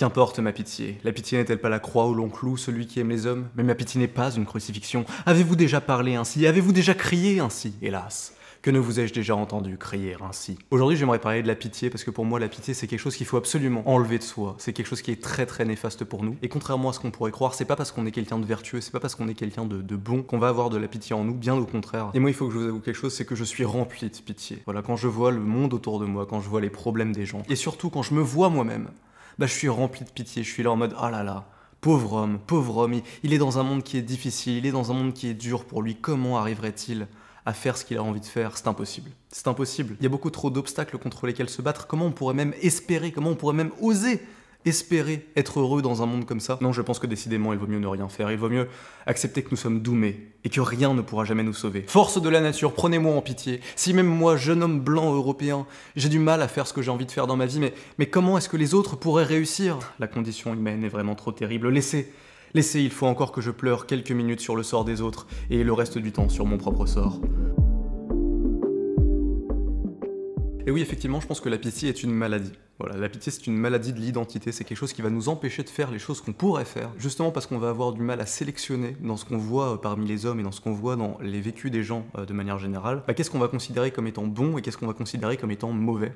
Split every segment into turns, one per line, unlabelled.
Qu'importe ma pitié, la pitié n'est-elle pas la croix où l'on cloue celui qui aime les hommes? Mais ma pitié n'est pas une crucifixion. Avez-vous déjà parlé ainsi? Avez-vous déjà crié ainsi? Hélas, que ne vous ai-je déjà entendu crier ainsi? Aujourd'hui, j'aimerais parler de la pitié, parce que pour moi, la pitié, c'est quelque chose qu'il faut absolument enlever de soi. C'est quelque chose qui est très très néfaste pour nous. Et contrairement à ce qu'on pourrait croire, c'est pas parce qu'on est quelqu'un de vertueux, c'est pas parce qu'on est quelqu'un de bon qu'on va avoir de la pitié en nous, bien au contraire. Et moi, il faut que je vous avoue quelque chose, c'est que je suis rempli de pitié. Voilà, quand je vois le monde autour de moi, quand je vois les problèmes des gens, et surtout quand je me vois moi-même, je suis rempli de pitié, je suis là en mode « Ah là là, pauvre homme, il est dans un monde qui est difficile, il est dans un monde qui est dur pour lui, comment arriverait-il à faire ce qu'il a envie de faire? C'est impossible. C'est impossible. Il y a beaucoup trop d'obstacles contre lesquels se battre. Comment on pourrait même espérer, comment on pourrait même oser espérer être heureux dans un monde comme ça? Non, je pense que décidément, il vaut mieux ne rien faire. Il vaut mieux accepter que nous sommes doumés et que rien ne pourra jamais nous sauver. Force de la nature, prenez-moi en pitié. Si même moi, jeune homme blanc européen, j'ai du mal à faire ce que j'ai envie de faire dans ma vie, mais comment est-ce que les autres pourraient réussir? La condition humaine est vraiment trop terrible. Laissez, il faut encore que je pleure quelques minutes sur le sort des autres et le reste du temps sur mon propre sort. Et oui, effectivement, je pense que la pitié est une maladie. Voilà, la pitié, c'est une maladie de l'identité, c'est quelque chose qui va nous empêcher de faire les choses qu'on pourrait faire, justement parce qu'on va avoir du mal à sélectionner dans ce qu'on voit parmi les hommes et dans ce qu'on voit dans les vécus des gens de manière générale, qu'est-ce qu'on va considérer comme étant bon et qu'est-ce qu'on va considérer comme étant mauvais.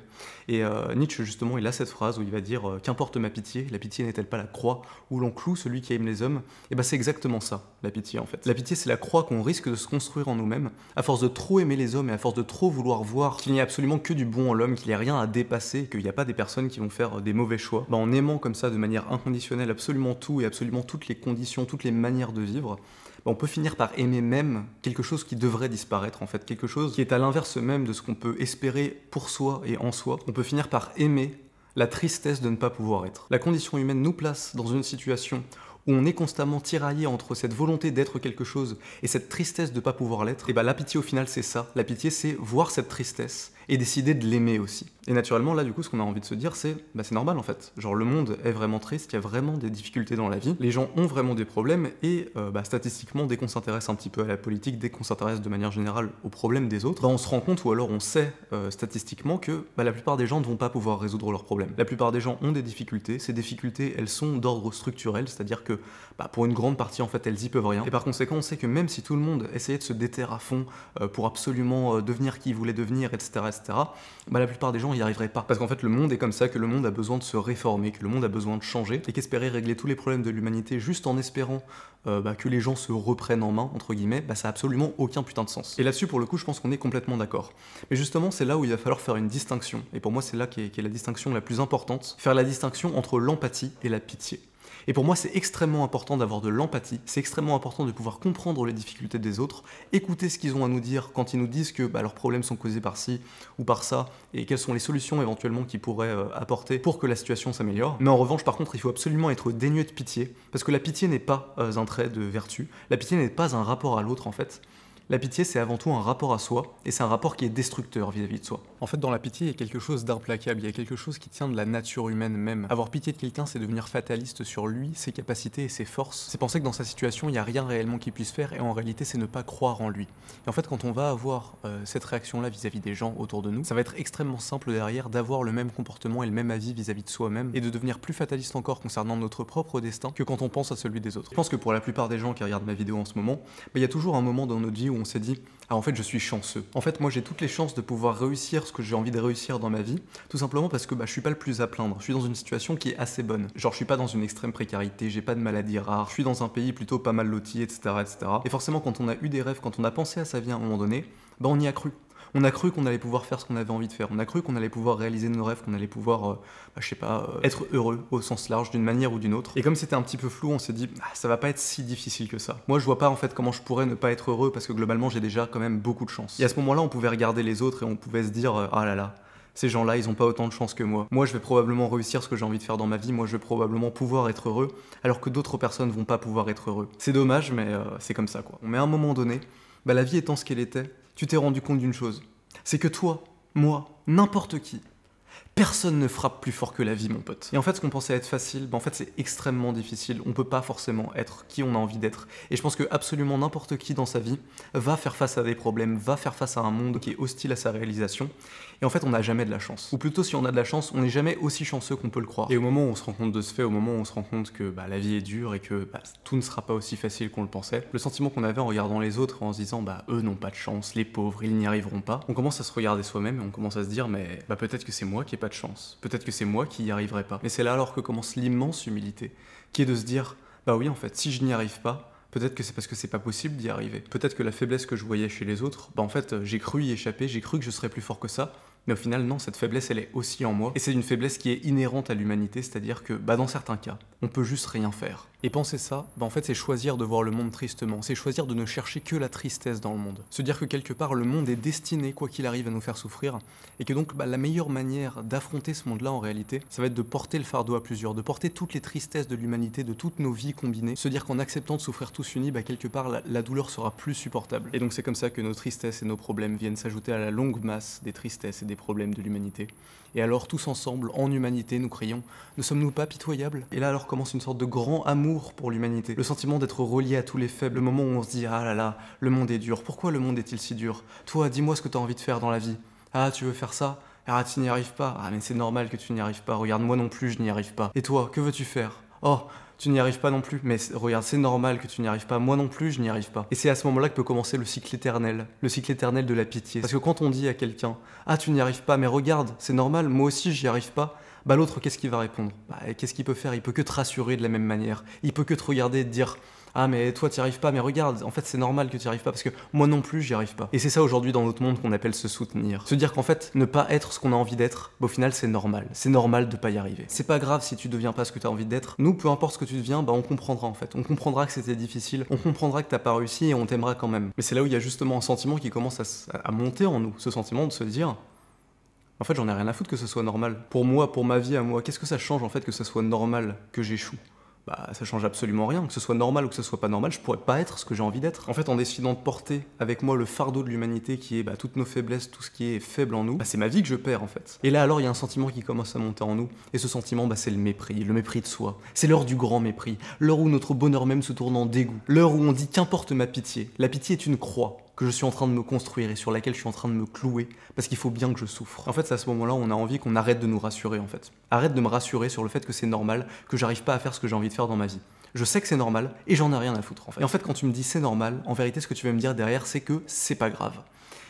Et Nietzsche, justement, il a cette phrase où il va dire « Qu'importe ma pitié, la pitié n'est-elle pas la croix où l'on cloue celui qui aime les hommes ?» Et c'est exactement ça, la pitié en fait. La pitié, c'est la croix qu'on risque de se construire en nous-mêmes, à force de trop aimer les hommes et à force de trop vouloir voir qu'il n'y a absolument que du bon en l'homme, qu'il n'y a rien à dépasser, qu'il n'y a pas des personnes qui vont faire des mauvais choix, en aimant comme ça de manière inconditionnelle absolument tout et absolument toutes les conditions, toutes les manières de vivre, on peut finir par aimer même quelque chose qui devrait disparaître en fait, quelque chose qui est à l'inverse même de ce qu'on peut espérer pour soi et en soi. On peut finir par aimer la tristesse de ne pas pouvoir être. La condition humaine nous place dans une situation où on est constamment tiraillé entre cette volonté d'être quelque chose et cette tristesse de ne pas pouvoir l'être. Et la pitié au final c'est ça. La pitié c'est voir cette tristesse et décider de l'aimer aussi. Et naturellement là du coup ce qu'on a envie de se dire c'est normal en fait. Genre le monde est vraiment triste, il y a vraiment des difficultés dans la vie, les gens ont vraiment des problèmes et statistiquement dès qu'on s'intéresse un petit peu à la politique, dès qu'on s'intéresse de manière générale aux problèmes des autres, on se rend compte ou alors on sait statistiquement que la plupart des gens ne vont pas pouvoir résoudre leurs problèmes. La plupart des gens ont des difficultés, ces difficultés elles sont d'ordre structurel, c'est-à-dire que pour une grande partie en fait elles y peuvent rien. Et par conséquent on sait que même si tout le monde essayait de se déterre à fond pour absolument devenir qui il voulait devenir, etc. la plupart des gens y arriveraient pas. Parce qu'en fait le monde est comme ça, que le monde a besoin de se réformer, que le monde a besoin de changer, et qu'espérer régler tous les problèmes de l'humanité juste en espérant que les gens se reprennent en main, entre guillemets, ça a absolument aucun putain de sens. Et là-dessus pour le coup je pense qu'on est complètement d'accord. Mais justement c'est là où il va falloir faire une distinction, et pour moi c'est là qu'est la distinction la plus importante, faire la distinction entre l'empathie et la pitié. Et pour moi, c'est extrêmement important d'avoir de l'empathie, c'est extrêmement important de pouvoir comprendre les difficultés des autres, écouter ce qu'ils ont à nous dire quand ils nous disent que leurs problèmes sont causés par ci ou par ça, et quelles sont les solutions éventuellement qu'ils pourraient apporter pour que la situation s'améliore. Mais en revanche, par contre, il faut absolument être dénué de pitié, parce que la pitié n'est pas un trait de vertu, la pitié n'est pas un rapport à l'autre en fait. La pitié, c'est avant tout un rapport à soi, et c'est un rapport qui est destructeur vis-à-vis de soi. En fait, dans la pitié, il y a quelque chose d'implacable, il y a quelque chose qui tient de la nature humaine même. Avoir pitié de quelqu'un, c'est devenir fataliste sur lui, ses capacités et ses forces. C'est penser que dans sa situation, il n'y a rien réellement qu'il puisse faire, et en réalité, c'est ne pas croire en lui. Et en fait, quand on va avoir cette réaction-là vis-à-vis des gens autour de nous, ça va être extrêmement simple derrière d'avoir le même comportement et le même avis vis-à-vis de soi-même, et de devenir plus fataliste encore concernant notre propre destin que quand on pense à celui des autres. Je pense que pour la plupart des gens qui regardent ma vidéo en ce moment, il y a toujours un moment dans notre vie où on s'est dit « Ah en fait je suis chanceux. En fait moi j'ai toutes les chances de pouvoir réussir ce que j'ai envie de réussir dans ma vie, tout simplement parce que je suis pas le plus à plaindre. Je suis dans une situation qui est assez bonne. Genre je suis pas dans une extrême précarité, j'ai pas de maladie rare, je suis dans un pays plutôt pas mal loti, etc. Et forcément quand on a eu des rêves, quand on a pensé à sa vie à un moment donné, on y a cru. On a cru qu'on allait pouvoir faire ce qu'on avait envie de faire, on a cru qu'on allait pouvoir réaliser nos rêves, qu'on allait pouvoir, être heureux au sens large d'une manière ou d'une autre. Et comme c'était un petit peu flou, on s'est dit, ça va pas être si difficile que ça. Moi je vois pas en fait comment je pourrais ne pas être heureux parce que globalement j'ai déjà quand même beaucoup de chance. Et à ce moment-là on pouvait regarder les autres et on pouvait se dire, ah là là, ces gens-là, ils ont pas autant de chance que moi. Moi, je vais probablement réussir ce que j'ai envie de faire dans ma vie, moi je vais probablement pouvoir être heureux, alors que d'autres personnes vont pas pouvoir être heureux. C'est dommage, mais c'est comme ça quoi. Mais à un moment donné, la vie étant ce qu'elle était, tu t'es rendu compte d'une chose. C'est que toi, moi, n'importe qui, Personne ne frappe plus fort que la vie, mon pote. Et en fait, ce qu'on pensait être facile, en fait, c'est extrêmement difficile. On peut pas forcément être qui on a envie d'être. Et je pense que absolument n'importe qui dans sa vie va faire face à des problèmes, va faire face à un monde qui est hostile à sa réalisation. Et en fait, on n'a jamais de la chance. Ou plutôt, si on a de la chance, on n'est jamais aussi chanceux qu'on peut le croire. Et au moment où on se rend compte de ce fait, au moment où on se rend compte que la vie est dure et que tout ne sera pas aussi facile qu'on le pensait, le sentiment qu'on avait en regardant les autres, en se disant eux n'ont pas de chance, les pauvres, ils n'y arriveront pas, on commence à se regarder soi-même et on commence à se dire mais peut-être que c'est moi qui ai pas de chance, peut-être que c'est moi qui y arriverai pas. Mais c'est là alors que commence l'immense humilité, qui est de se dire oui en fait, si je n'y arrive pas, peut-être que c'est parce que c'est pas possible d'y arriver. Peut-être que la faiblesse que je voyais chez les autres, en fait, j'ai cru y échapper, j'ai cru que je serais plus fort que ça, mais au final, non, cette faiblesse, elle est aussi en moi. Et c'est une faiblesse qui est inhérente à l'humanité, c'est-à-dire que, dans certains cas, on peut juste rien faire. Et penser ça, en fait, c'est choisir de voir le monde tristement, c'est choisir de ne chercher que la tristesse dans le monde. Se dire que quelque part, le monde est destiné, quoi qu'il arrive, à nous faire souffrir, et que donc, la meilleure manière d'affronter ce monde-là, en réalité, ça va être de porter le fardeau à plusieurs, de porter toutes les tristesses de l'humanité, de toutes nos vies combinées, se dire qu'en acceptant de souffrir tous unis, quelque part, la douleur sera plus supportable. Et donc, c'est comme ça que nos tristesses et nos problèmes viennent s'ajouter à la longue masse des tristesses et des problèmes de l'humanité. Et alors, tous ensemble, en humanité, nous crions « Ne sommes-nous pas pitoyables ?» Et là, alors commence une sorte de grand amour pour l'humanité. Le sentiment d'être relié à tous les faibles, le moment où on se dit « Ah là là, le monde est dur. Pourquoi le monde est-il si dur? Toi, dis-moi ce que tu as envie de faire dans la vie. Ah, tu veux faire ça? Ah, tu n'y arrives pas. Ah, mais c'est normal que tu n'y arrives pas. Regarde, moi non plus, je n'y arrive pas. Et toi, que veux-tu faire? Oh, tu n'y arrives pas non plus, mais regarde, c'est normal que tu n'y arrives pas, moi non plus, je n'y arrive pas. Et c'est à ce moment-là que peut commencer le cycle éternel de la pitié. Parce que quand on dit à quelqu'un, ah tu n'y arrives pas, mais regarde, c'est normal, moi aussi j'y arrive pas, l'autre qu'est-ce qu'il va répondre? Qu'est-ce qu'il peut faire? Il peut que te rassurer de la même manière, il peut que te regarder et te dire, ah mais toi t'y arrives pas, mais regarde, en fait c'est normal que t'y arrives pas parce que moi non plus j'y arrive pas. Et c'est ça aujourd'hui dans notre monde qu'on appelle se soutenir. Se dire qu'en fait ne pas être ce qu'on a envie d'être, au final c'est normal de pas y arriver. C'est pas grave si tu deviens pas ce que t'as envie d'être, nous peu importe ce que tu deviens, on comprendra en fait. On comprendra que c'était difficile, on comprendra que t'as pas réussi et on t'aimera quand même. Mais c'est là où il y a justement un sentiment qui commence à monter en nous, ce sentiment de se dire... En fait j'en ai rien à foutre que ce soit normal. Pour moi, pour ma vie à moi, qu'est-ce que ça change en fait que ce soit normal que j'échoue? Ça change absolument rien, que ce soit normal ou que ce soit pas normal, je pourrais pas être ce que j'ai envie d'être. En fait, en décidant de porter avec moi le fardeau de l'humanité qui est toutes nos faiblesses, tout ce qui est faible en nous, c'est ma vie que je perds en fait. Et là alors il y a un sentiment qui commence à monter en nous, et ce sentiment c'est le mépris de soi. C'est l'heure du grand mépris, l'heure où notre bonheur même se tourne en dégoût, l'heure où on dit qu'importe ma pitié. La pitié est une croix que je suis en train de me construire et sur laquelle je suis en train de me clouer parce qu'il faut bien que je souffre. En fait, c'est à ce moment-là où on a envie qu'on arrête de nous rassurer en fait. Arrête de me rassurer sur le fait que c'est normal, que j'arrive pas à faire ce que j'ai envie de faire dans ma vie. Je sais que c'est normal et j'en ai rien à foutre en fait. Et en fait, quand tu me dis c'est normal, en vérité, ce que tu veux me dire derrière, c'est que c'est pas grave.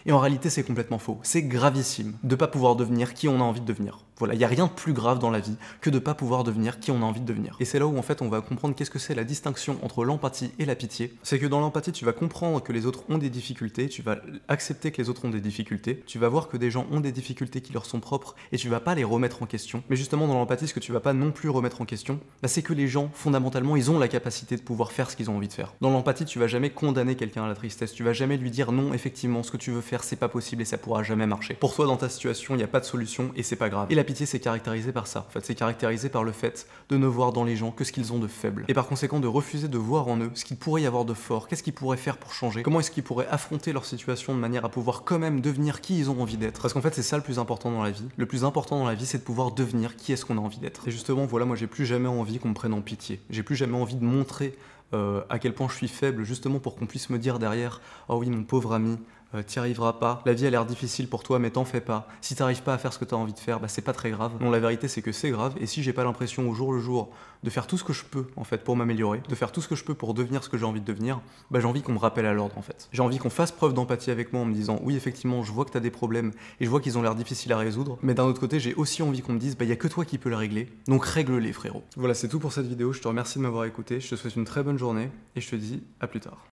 Et en réalité, c'est complètement faux. C'est gravissime de pas pouvoir devenir qui on a envie de devenir. Voilà, il n'y a rien de plus grave dans la vie que de pas pouvoir devenir qui on a envie de devenir. Et c'est là où en fait on va comprendre qu'est-ce que c'est la distinction entre l'empathie et la pitié. C'est que dans l'empathie, tu vas comprendre que les autres ont des difficultés, tu vas accepter que les autres ont des difficultés, tu vas voir que des gens ont des difficultés qui leur sont propres et tu vas pas les remettre en question. Mais justement dans l'empathie, ce que tu vas pas non plus remettre en question, c'est que les gens, fondamentalement, ils ont la capacité de pouvoir faire ce qu'ils ont envie de faire. Dans l'empathie, tu vas jamais condamner quelqu'un à la tristesse, tu vas jamais lui dire non, effectivement, ce que tu veux faire, c'est pas possible et ça pourra jamais marcher. Pour toi, dans ta situation, il n'y a pas de solution et c'est pas grave. Et la pitié, c'est caractérisé par ça. En fait, c'est caractérisé par le fait de ne voir dans les gens que ce qu'ils ont de faible. Et par conséquent, de refuser de voir en eux ce qu'il pourrait y avoir de fort, qu'est-ce qu'ils pourraient faire pour changer, comment est-ce qu'ils pourraient affronter leur situation de manière à pouvoir quand même devenir qui ils ont envie d'être. Parce qu'en fait, c'est ça le plus important dans la vie. Le plus important dans la vie, c'est de pouvoir devenir qui est-ce qu'on a envie d'être. Et justement, voilà, moi j'ai plus jamais envie qu'on me prenne en pitié. J'ai plus jamais envie de montrer à quel point je suis faible, justement pour qu'on puisse me dire derrière « Oh oui, mon pauvre ami, t'y arriveras pas, la vie a l'air difficile pour toi mais t'en fais pas, si t'arrives pas à faire ce que t'as envie de faire, c'est pas très grave. » Non, la vérité c'est que c'est grave, et si j'ai pas l'impression au jour le jour de faire tout ce que je peux en fait pour m'améliorer, de faire tout ce que je peux pour devenir ce que j'ai envie de devenir, j'ai envie qu'on me rappelle à l'ordre en fait. J'ai envie qu'on fasse preuve d'empathie avec moi en me disant oui effectivement je vois que t'as des problèmes et je vois qu'ils ont l'air difficiles à résoudre, mais d'un autre côté j'ai aussi envie qu'on me dise y a que toi qui peux les régler, donc règle-les frérot. Voilà, c'est tout pour cette vidéo, je te remercie de m'avoir écouté, je te souhaite une très bonne journée et je te dis à plus tard.